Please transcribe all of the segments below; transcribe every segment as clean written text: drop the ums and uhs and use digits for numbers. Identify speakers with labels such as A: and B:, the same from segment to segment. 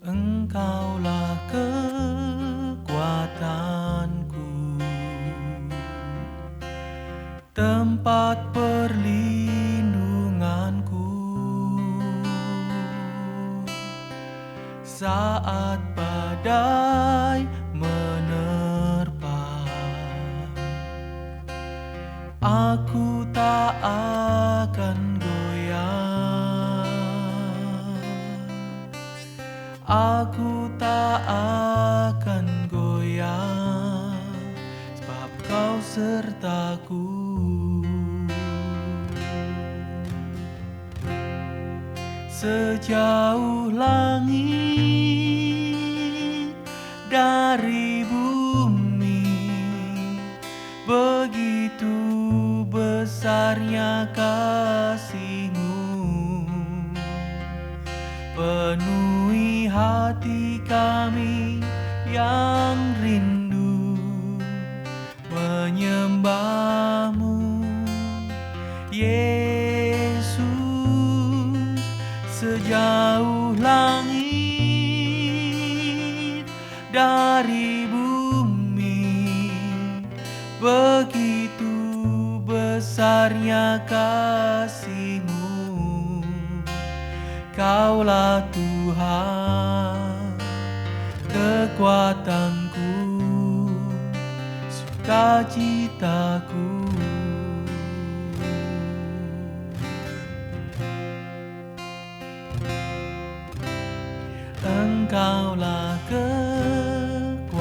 A: Engkaulah kekuatanku, tempat perlindunganku saat badai menerpa. Aku tak akan goyah, aku tak akan goyah, sebab Kau sertaku. Sejauh langit dari bumi, begitu besarnya kasih-Mu. Penuhi hati kami yang rindu menyembah-Mu, Yesus. Sejauh langit dari bumi, begitu besarnya kasih-Mu. Kaulah Tuhan, kekuatanku, sukacitaku. Engkaulah kekuatanku,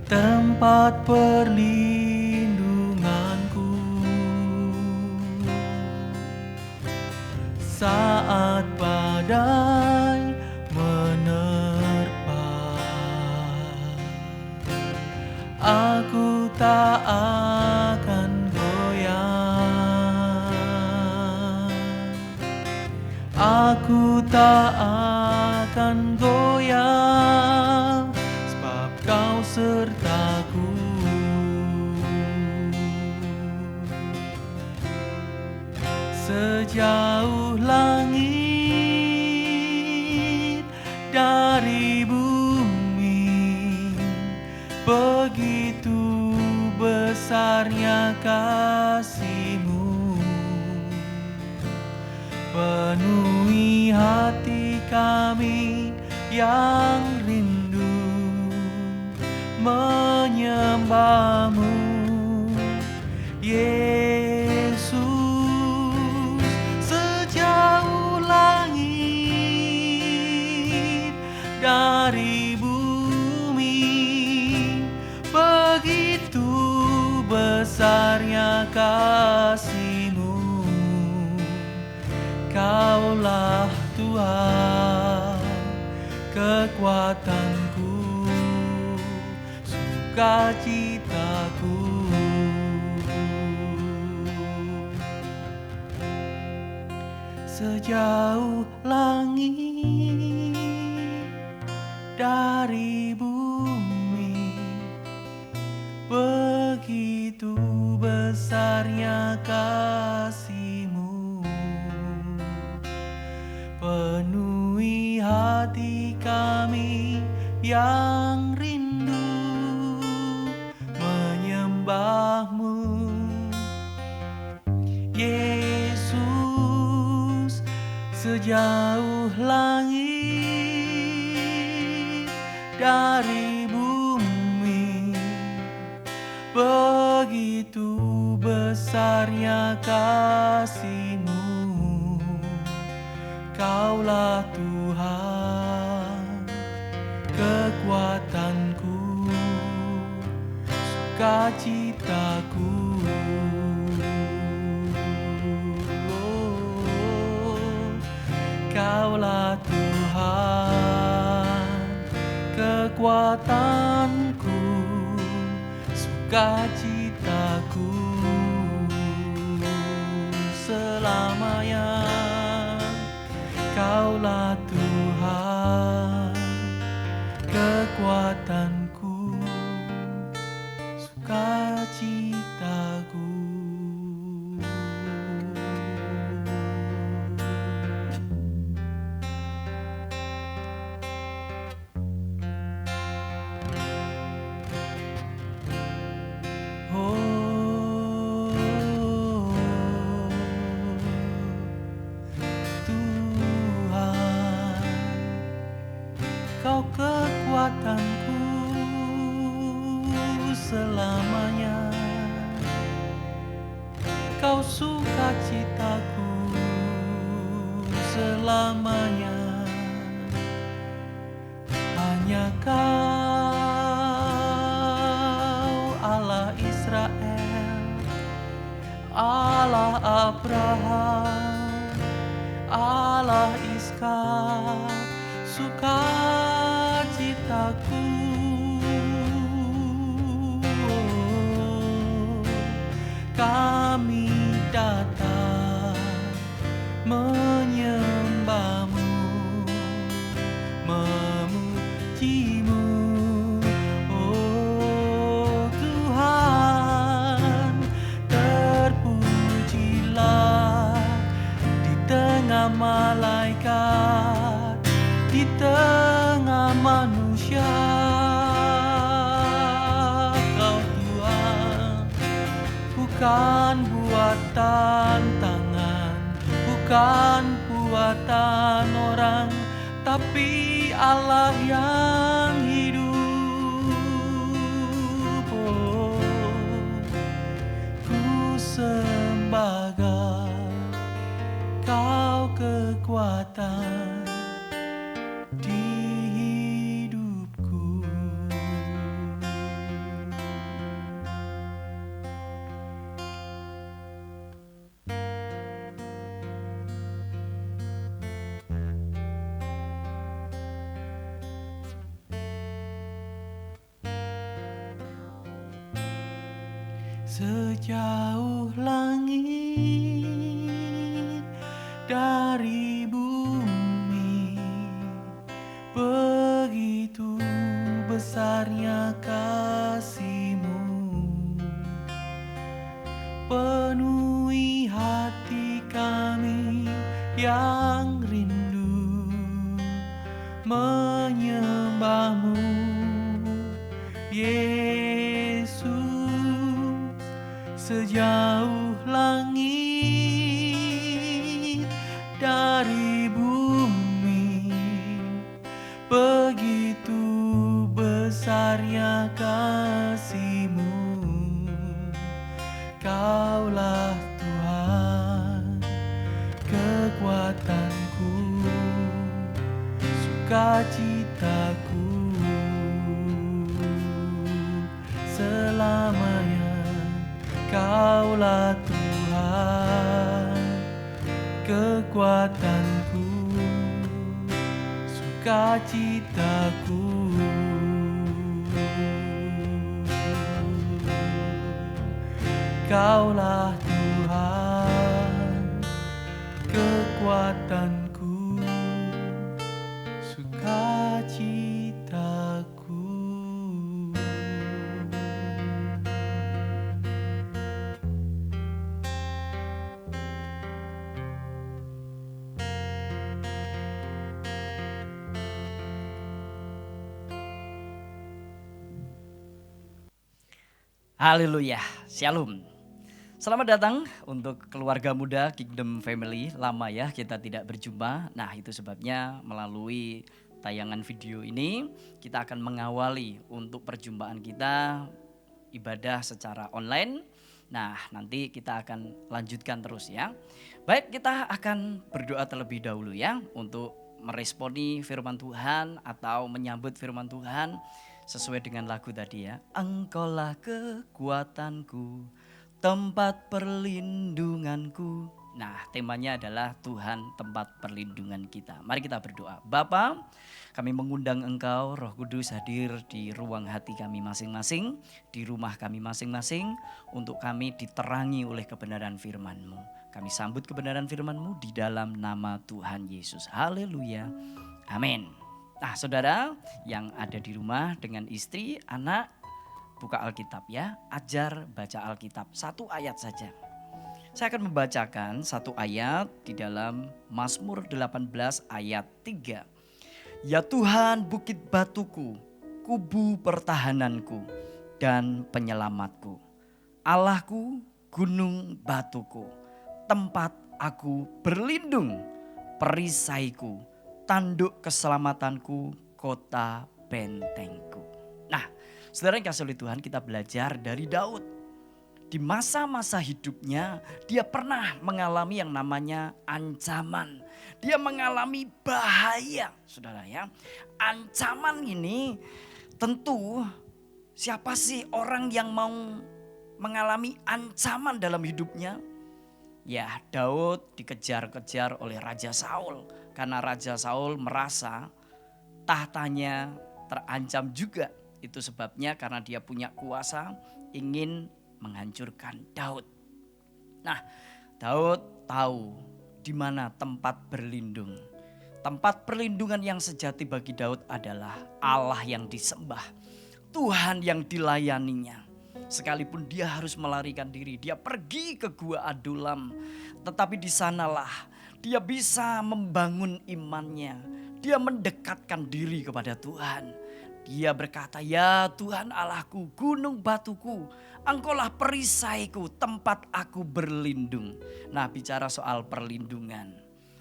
A: tempat perlindunganku saat badai menerpa. Aku tak akan goyah, aku tak akan goyah, sebab Kau sertaku. Sejauh langit dari bumi, begitu besarnya kasih-Mu. Penuhi hati kami yang rindu menyembah-Mu, Yesus. Sejauh langit dari bumi, begitu besarnya kasih-Mu. Kaulah Tuhan, kekuatanku, sukacitaku. Sejauh langit dari bumi, begitu besarnya kasih-Mu. Penuhi hati kami yang rindu menyembah-Mu, Yesus. Sejauh langit dari bumi, begitu besarnya kasih-Mu. Kaulah Tuhan, kekuatanku, sukacitaku. Kaulah Tuhan, kekuatanku, sukacitaku selamanya. Kaulah Tuhan, kekuatanku, sukacitaku. selamanya. Hanya Kau, Allah Israel, Allah Abraham, Allah Ishak, sukacitaku. Kami datang menyembah-Mu, memuji-Mu, oh Tuhan. Terpujilah di tengah malaikat, di tengah manusia. Kau Tuhan, bukan buatan tangan, bukan buatan orang, tapi Allah yang hidup. Oh, ku sembah Kau kekuatan di hidupku. Sejauh langit dari bumi, begitu besarnya kasih-Mu. Penuhi hati kami yang rindu menyembah-Mu, Yesus. Sejauh langit dari bumi, begitu besarnya kasih-Mu. Kaulah Tuhan, kekuatanku, sukacitaku selamanya. Kaulah Tuhan, kekuatanku, sukacitaku. Kaulah Tuhan, kekuatanku, sukacitaku.
B: Haleluya, Shalom. Selamat datang untuk keluarga muda Kingdom Family. Lama ya kita tidak berjumpa. Nah, itu sebabnya melalui tayangan video ini kita akan mengawali untuk perjumpaan kita ibadah secara online. Nah, nanti kita akan lanjutkan terus ya. Baik, kita akan berdoa terlebih dahulu ya untuk meresponi firman Tuhan atau menyambut firman Tuhan sesuai dengan lagu tadi ya. Engkaulah kekuatanku, tempat perlindunganku. Nah, temanya adalah Tuhan tempat perlindungan kita. Mari kita berdoa. Bapa, kami mengundang Engkau, Roh Kudus hadir di ruang hati kami masing-masing, di rumah kami masing-masing, untuk kami diterangi oleh kebenaran firman-Mu. Kami sambut kebenaran firman-Mu di dalam nama Tuhan Yesus. Haleluya. Amin. Nah, saudara yang ada di rumah dengan istri, anak, buka Alkitab ya, ajar baca Alkitab, 1 ayat saja. Saya akan membacakan 1 ayat di dalam Mazmur 18 ayat 3. Ya Tuhan bukit batuku, kubu pertahananku dan penyelamatku. Allahku gunung batuku, tempat aku berlindung, perisaiku, tanduk keselamatanku, kota bentengku. Nah, saudara yang kasih oleh Tuhan, kita belajar dari Daud. Di masa-masa hidupnya dia pernah mengalami yang namanya ancaman. Dia mengalami bahaya, saudara ya. Ancaman ini tentu siapa sih orang yang mau mengalami ancaman dalam hidupnya? Ya, Daud dikejar-kejar oleh Raja Saul. Karena Raja Saul merasa tahtanya terancam juga. Itu sebabnya karena dia punya kuasa ingin menghancurkan Daud. Nah, Daud tahu di mana tempat berlindung. Tempat perlindungan yang sejati bagi Daud adalah Allah yang disembah, Tuhan yang dilayaninya. Sekalipun dia harus melarikan diri, dia pergi ke Gua Adulam. Tetapi di sanalah dia bisa membangun imannya. Dia mendekatkan diri kepada Tuhan. Dia berkata, ya Tuhan Allahku, gunung batuku, Engkaulah perisaiku, tempat aku berlindung. Nah, bicara soal perlindungan,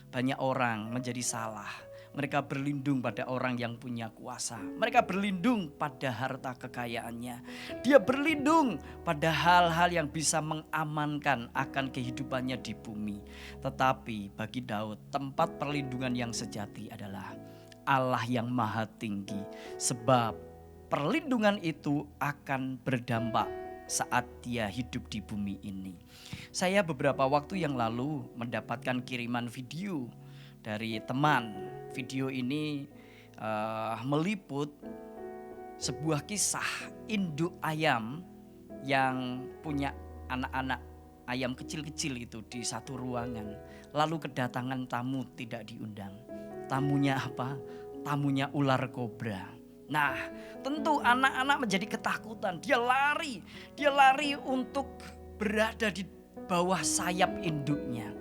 B: banyak orang menjadi salah. Mereka berlindung pada orang yang punya kuasa. Mereka berlindung pada harta kekayaannya. Dia berlindung pada hal-hal yang bisa mengamankan akan kehidupannya di bumi. Tetapi bagi Daud, tempat perlindungan yang sejati adalah Allah yang maha tinggi. Sebab perlindungan itu akan berdampak saat dia hidup di bumi ini. Saya beberapa waktu yang lalu mendapatkan kiriman video dari teman. Video ini meliput sebuah kisah induk ayam yang punya anak-anak ayam kecil-kecil itu di satu ruangan. Lalu kedatangan tamu tidak diundang. Tamunya apa? Tamunya ular kobra. Nah, tentu anak-anak menjadi ketakutan. Dia lari untuk berada di bawah sayap induknya.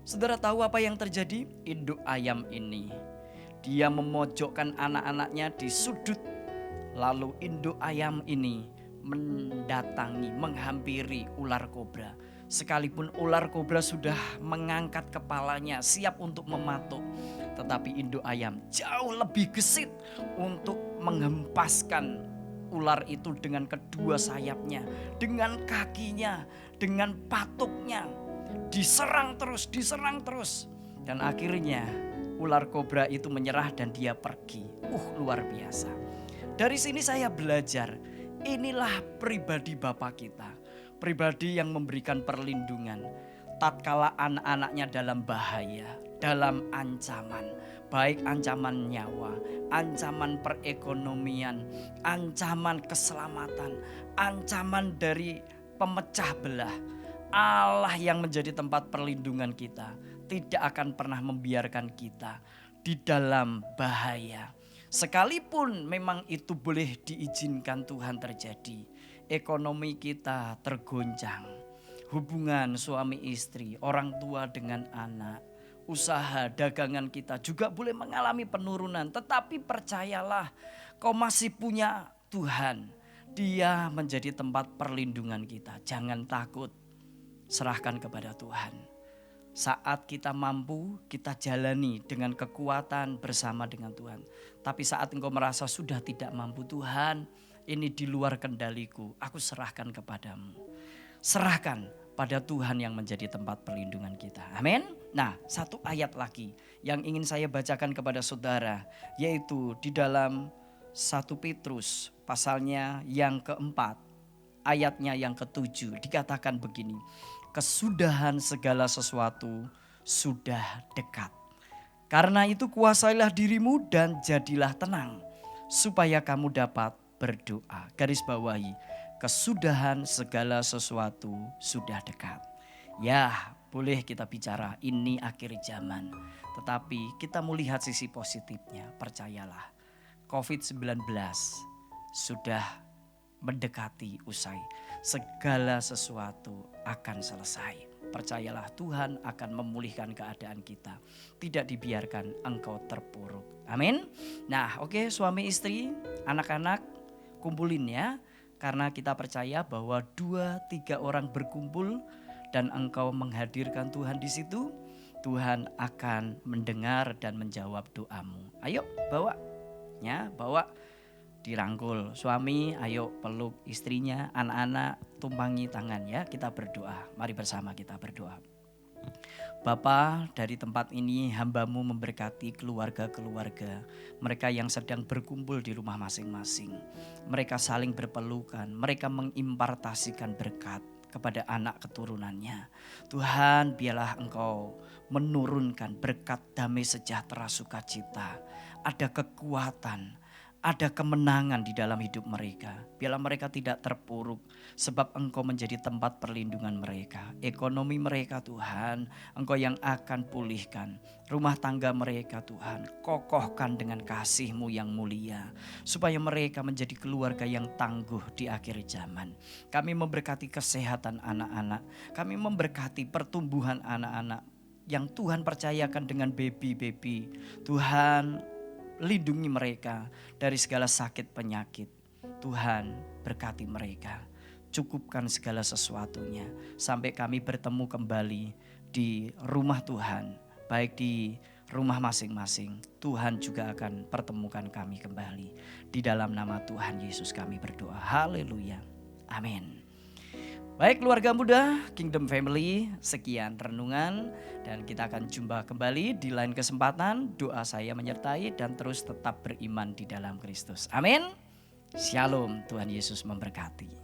B: Saudara tahu apa yang terjadi? Induk ayam ini, dia memojokkan anak-anaknya di sudut. Lalu induk ayam ini mendatangi, menghampiri ular kobra. Sekalipun ular kobra sudah mengangkat kepalanya siap untuk mematuk, tetapi induk ayam jauh lebih gesit untuk menghempaskan ular itu dengan kedua sayapnya, dengan kakinya, dengan patuknya. Diserang terus. Dan akhirnya ular kobra itu menyerah dan dia pergi. Luar biasa. Dari sini saya belajar, inilah pribadi Bapa kita. Pribadi yang memberikan perlindungan tatkala anak-anaknya dalam bahaya, dalam ancaman. Baik ancaman nyawa, ancaman perekonomian, ancaman keselamatan, ancaman dari pemecah belah. Allah yang menjadi tempat perlindungan kita tidak akan pernah membiarkan kita di dalam bahaya. Sekalipun memang itu boleh diizinkan Tuhan terjadi. Ekonomi kita tergoncang. Hubungan suami istri, orang tua dengan anak, usaha dagangan kita juga boleh mengalami penurunan. Tetapi percayalah, kau masih punya Tuhan. Dia menjadi tempat perlindungan kita. Jangan takut. Serahkan kepada Tuhan. Saat kita mampu, kita jalani dengan kekuatan bersama dengan Tuhan. Tapi saat engkau merasa sudah tidak mampu, Tuhan, ini di luar kendaliku, aku serahkan kepadamu. Serahkan pada Tuhan yang menjadi tempat perlindungan kita. Amin. Nah, satu ayat lagi yang ingin saya bacakan kepada saudara, yaitu di dalam 1 Petrus pasalnya yang keempat, ayatnya yang ke-7 dikatakan begini. Kesudahan segala sesuatu sudah dekat. Karena itu kuasailah dirimu dan jadilah tenang, supaya kamu dapat berdoa. Garis bawahi, kesudahan segala sesuatu sudah dekat. Ya, boleh kita bicara ini akhir zaman. Tetapi kita mau lihat sisi positifnya, percayalah. COVID-19 sudah mendekati usai. Segala sesuatu akan selesai. Percayalah, Tuhan akan memulihkan keadaan kita. Tidak dibiarkan engkau terpuruk. Amin. Nah, oke, suami istri, anak-anak, kumpulin ya. Karena kita percaya bahwa 2-3 orang berkumpul dan engkau menghadirkan Tuhan di situ, Tuhan akan mendengar dan menjawab doamu. Ayo bawa ya, bawa. Dirangkul suami, ayo peluk istrinya, anak-anak tumpangi tangan ya, kita berdoa. Mari bersama kita berdoa. Bapa, dari tempat ini hamba-Mu memberkati keluarga-keluarga, mereka yang sedang berkumpul di rumah masing-masing. Mereka saling berpelukan, mereka mengimpartasikan berkat kepada anak keturunannya. Tuhan, biarlah Engkau menurunkan berkat damai sejahtera sukacita. Ada kekuatan, ada kemenangan di dalam hidup mereka. Biarlah mereka tidak terpuruk sebab Engkau menjadi tempat perlindungan mereka. Ekonomi mereka Tuhan, Engkau yang akan pulihkan. Rumah tangga mereka Tuhan, kokohkan dengan kasih-Mu yang mulia. Supaya mereka menjadi keluarga yang tangguh di akhir zaman. Kami memberkati kesehatan anak-anak. Kami memberkati pertumbuhan anak-anak yang Tuhan percayakan dengan baby-baby. Tuhan, lindungi mereka dari segala sakit penyakit. Tuhan, berkati mereka. Cukupkan segala sesuatunya sampai kami bertemu kembali di rumah Tuhan. Baik di rumah masing-masing, Tuhan juga akan pertemukan kami kembali. Di dalam nama Tuhan Yesus kami berdoa. Haleluya. Amin. Baik keluarga muda Kingdom Family, sekian renungan dan kita akan jumpa kembali di lain kesempatan. Doa saya menyertai dan terus tetap beriman di dalam Kristus. Amin. Shalom, Tuhan Yesus memberkati.